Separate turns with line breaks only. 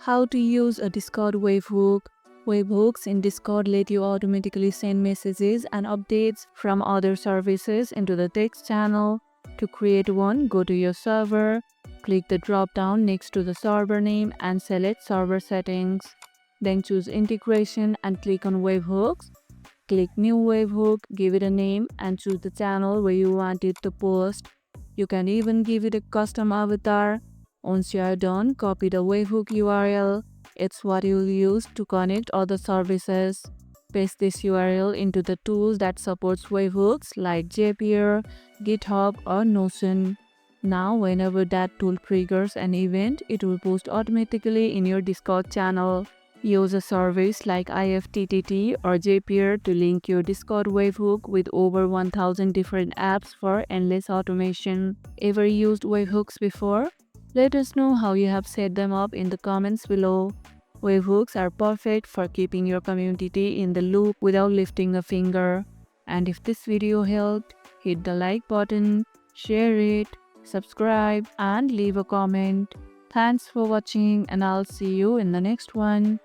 How to use a Discord webhook. Webhooks in Discord let you automatically send messages and updates from other services into the text channel. To create one, go to your server, click the drop-down next to the server name and select Server Settings. Then choose Integration and click on Webhooks. Click New Webhook, give it a name and choose the channel where you want it to post. You can even give it a custom avatar. Once you are done, copy the webhook URL. It's what you'll use to connect other services. Paste this URL into the tools that supports webhooks like Zapier, GitHub or Notion. Now whenever that tool triggers an event, it will post automatically in your Discord channel. Use a service like IFTTT or Zapier to link your Discord webhook with over 1000 different apps for endless automation. Ever used webhooks before? Let us know how you have set them up in the comments below. Webhooks are perfect for keeping your community in the loop without lifting a finger. And if this video helped, hit the like button, share it, subscribe and leave a comment. Thanks for watching and I'll see you in the next one.